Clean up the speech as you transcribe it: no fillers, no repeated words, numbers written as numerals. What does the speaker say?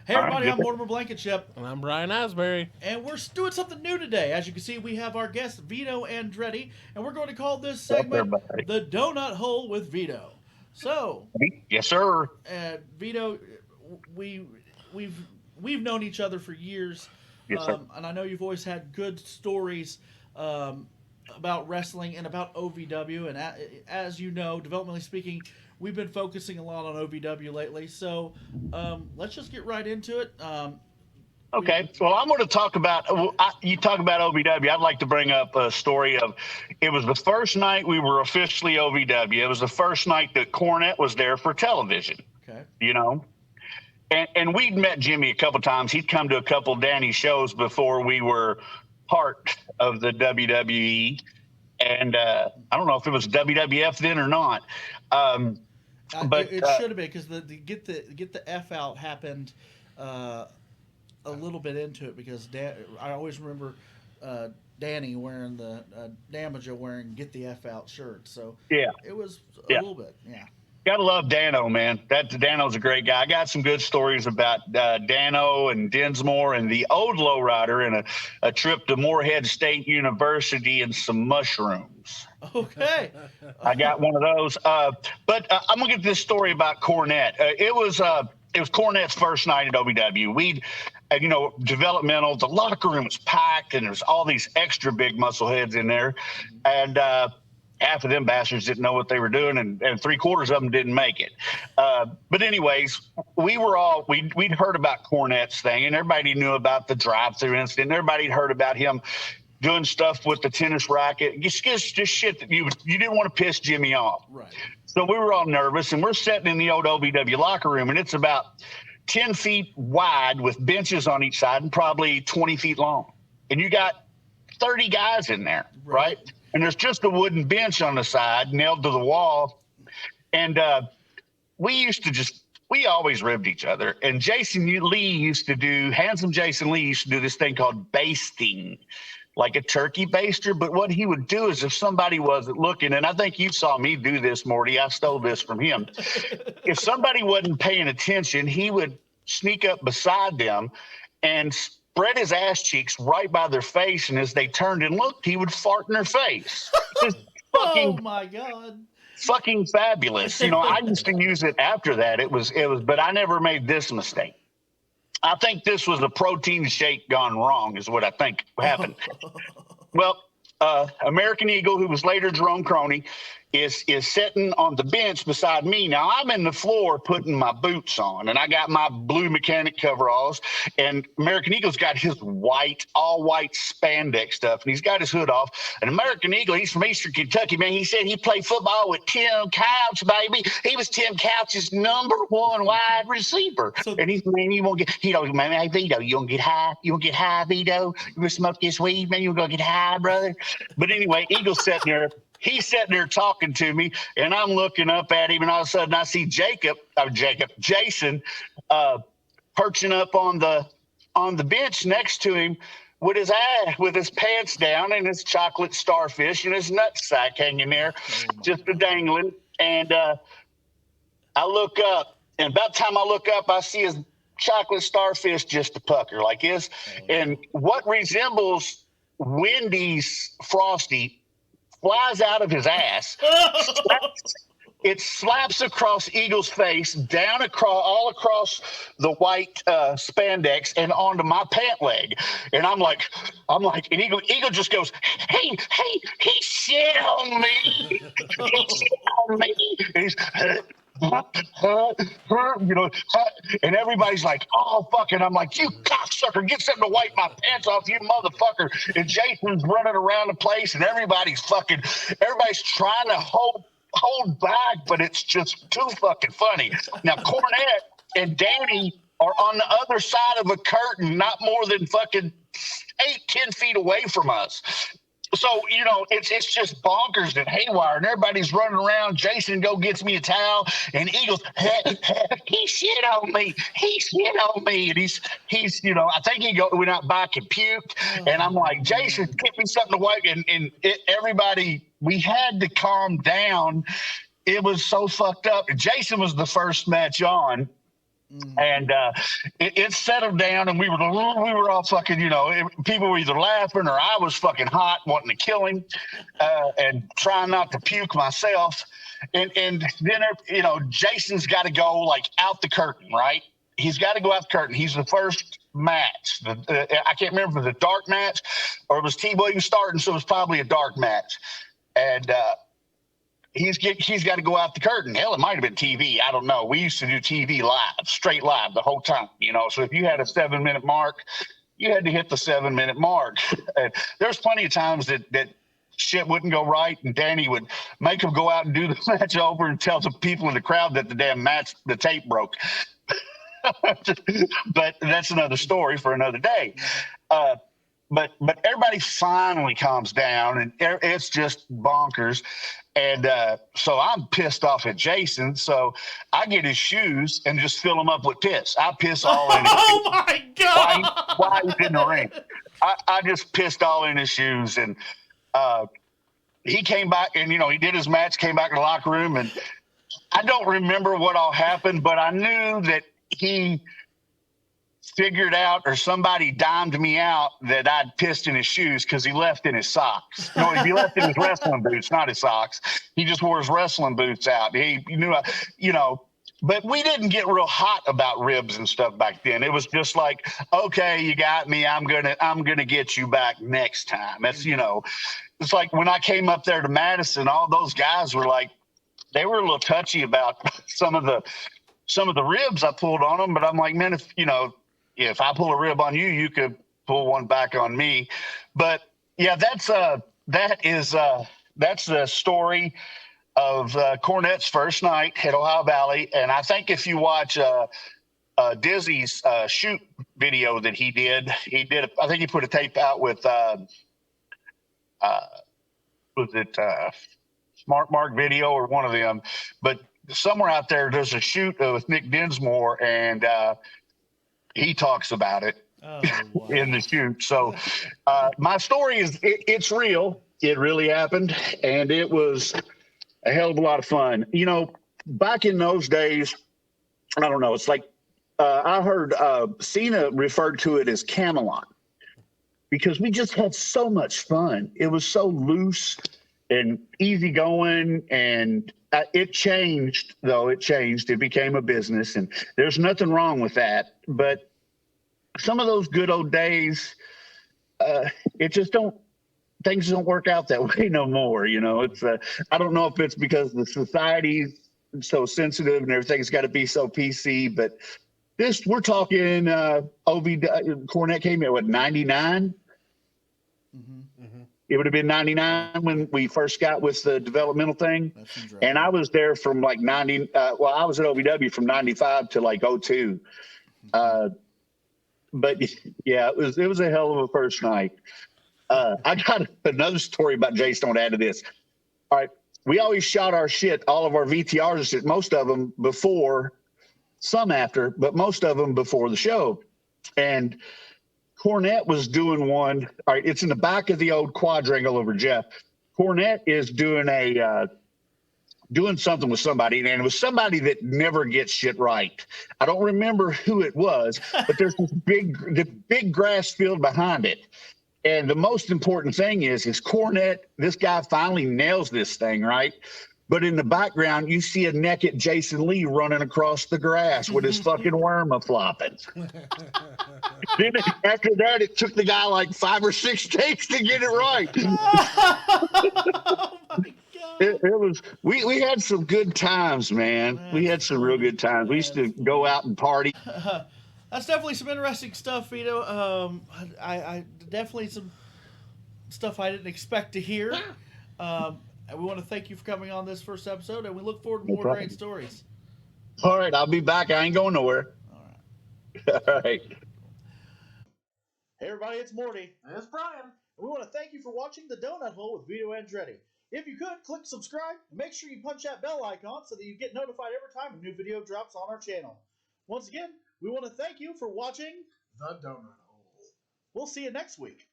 Hey All right, everybody, good. I'm Mortimer Blankenship, And I'm Brian Asbury. and we're doing something new today. As you can see, we have our guest Vito Andretti, and we're going to call this What's up, segment everybody? "The Donut Hole with Vito." So, Yes, sir. Vito, we we've we've known each other for years, Yes, sir. and I know you've always had good stories um, about wrestling and about OVW. And as you know, developmentally speaking, we've been focusing a lot on OVW lately. So let's just get right into it. We Okay. Well, I'm going to talk about, you talk about OVW. I'd like to bring up a story of, it was the first night we were officially OVW. It was the first night that Cornette was there for television, Okay. you know? And we'd met Jimmy a couple times. He'd come to a couple of Danny shows before we were part of the WWE. And I don't know if it was WWF then or not. Um, but It should have been because the get the F out happened uh, a little bit into it because I always remember Danny wearing the Damaja wearing "Get the F Out" shirt. So yeah, it was a yeah. little bit, yeah. Gotta love Dano, man. Dano's a great guy. I got some good stories about Dano and Dinsmore and the old lowrider and a trip to Morehead State University and some mushrooms. Okay. I got one of those. But I'm gonna get this story about Cornette. It was Cornette's first night at OVW. We'd, developmental. The locker room was packed, and there's all these extra big muscle heads in there, and half of them bastards didn't know what they were doing, and three-quarters of them didn't make it. But anyways, we'd heard about Cornette's thing, and everybody knew about the drive-through incident. Everybody'd heard about him doing stuff with the tennis racket, just shit that you didn't want to piss Jimmy off. Right. So we were all nervous, and we're sitting in the old OVW locker room, and it's about 10 feet wide with benches on each side and probably 20 feet long. And you got 30 guys in there, right? And there's just a wooden bench on the side nailed to the wall. And we always ribbed each other. And handsome Jason Lee used to do this thing called basting, like a turkey baster. But what he would do is if somebody wasn't looking, and I think you saw me do this, Morty, I stole this from him. If somebody wasn't paying attention, he would sneak up beside them and spread his ass cheeks right by their face, and as they turned and looked, he would fart in their face. Just Oh fucking my God. fucking fabulous. I used to use it after that. It was, but I never made this mistake. I think this was a protein shake gone wrong, is what I think happened. Well, American Eagle, who was later Jerome Crony, is sitting on the bench beside me. Now I'm in the floor putting my boots on, and I got my blue mechanic coveralls, and American Eagle's got his all white spandex stuff, and he's got his hood off. And American Eagle, he's from Eastern Kentucky, man. He said he played football with Tim Couch, baby. He was Tim Couch's number one wide receiver. And he's, man, you won't get, man, hey, Vito, you won't get high? You won't get high, Vito? You gonna smoke this weed, man? You gonna get high, brother? But anyway, Eagle's sitting there. He's sitting there talking to me, and I'm looking up at him, and all of a sudden I see Jason, perching up on the bench next to him with his pants down and his chocolate starfish and his nutsack hanging there, just a dangling. And I look up, and about the time I look up, I see his chocolate starfish just a pucker like this, and what resembles Wendy's Frosty flies out of his ass. It slaps across Eagle's face, down all across the white spandex, and onto my pant leg. And I'm like, and Eagle just goes, hey, he shit on me. He shit on me. And he's, and everybody's like, oh, fuck. And I'm like, you cocksucker, get something to wipe my pants off, you motherfucker. And Jason's running around the place, and everybody's trying to hold back, but it's just too fucking funny. Now, Cornette and Danny are on the other side of a curtain, not more than fucking 8-10 feet away from us. So, it's just bonkers and haywire, and everybody's running around. Jason gets me a towel, and Eagles, he shit on me. He shit on me. And he's I think he went out back and puked. And I'm like, Jason, get me something to wipe. And everybody, we had to calm down. It was so fucked up. Jason was the first match on. And it settled down, and we were all fucking, people were either laughing or I was fucking hot, wanting to kill him, and trying not to puke myself. And then Jason's got to go like out the curtain, right? He's got to go out the curtain. He's the first match. I can't remember if it was a dark match or it was T. Williams starting, so it was probably a dark match. And he's got to go out the curtain. Hell, it might have been TV. I don't know. We used to do TV live, straight live the whole time, So if you had a 7-minute mark, you had to hit the 7-minute mark. And there's plenty of times that shit wouldn't go right, and Danny would make him go out and do the match over and tell the people in the crowd that the damn match, the tape broke. But that's another story for another day. But everybody finally calms down, and it's just bonkers. And so I'm pissed off at Jason. So I get his shoes and just fill them up with piss. I piss all in his shoes. Oh my God! While he's in the ring. I just pissed all in his shoes. And he came back and, he did his match, came back in the locker room. And I don't remember what all happened, but I knew that he figured out, or somebody dimed me out, that I'd pissed in his shoes because he left in his socks. No, he left in his wrestling boots, not his socks. He just wore his wrestling boots out. He knew, but we didn't get real hot about ribs and stuff back then. It was just like, okay, you got me. I'm gonna get you back next time. That's it's like when I came up there to Madison, all those guys were like, they were a little touchy about some of the ribs I pulled on them. But I'm like, man, if I pull a rib on you, you could pull one back on me. But yeah, that's the story of Cornette's first night at Ohio Valley. And I think if you watch Dizzy's shoot video that he did, I think he put a tape out with was it Smart Mark Video or one of them, but somewhere out there's a shoot with Nick Dinsmore, and he talks about it in the shoot. So my story is it's real. It really happened, and it was a hell of a lot of fun. Back in those days, I don't know. It's like I heard Cena referred to it as Camelot because we just had so much fun. It was so loose and easygoing, and it changed, though. It changed. It became a business, and there's nothing wrong with that. But some of those good old days, things don't work out that way no more. It's I don't know if it's because the society's so sensitive and everything's got to be so PC, but we're talking Cornette came in, 99? It would have been 99 when we first got with the developmental thing. And I was there from like 90. I was at OVW from 95 to like 02. But yeah, it was a hell of a first night. I got another story about Jason. Don't add to this. All right. We always shot our shit, all of our VTRs, most of them before, some after, but most of them before the show. And Cornette was doing one. All right, it's in the back of the old quadrangle over Jeff. Cornette is doing doing something with somebody, and it was somebody that never gets shit right. I don't remember who it was, but there's the big grass field behind it. And the most important thing is Cornette, this guy finally nails this thing, right? But in the background, you see a naked Jason Lee running across the grass with his fucking worm flopping. Then after that, it took the guy like 5 or 6 takes to get it right. Oh my God. It was we had some good times, man. We had some real good times. We used to go out and party. That's definitely some interesting stuff, Vito. I definitely some stuff I didn't expect to hear. And we want to thank you for coming on this first episode, and we look forward to more great stories. All right, I'll be back. I ain't going nowhere. All right. All right. Hey, everybody, it's Morty. And it's Brian. And we want to thank you for watching The Donut Hole with Vito Andretti. If you could, click subscribe, and make sure you punch that bell icon so that you get notified every time a new video drops on our channel. Once again, we want to thank you for watching The Donut Hole. We'll see you next week.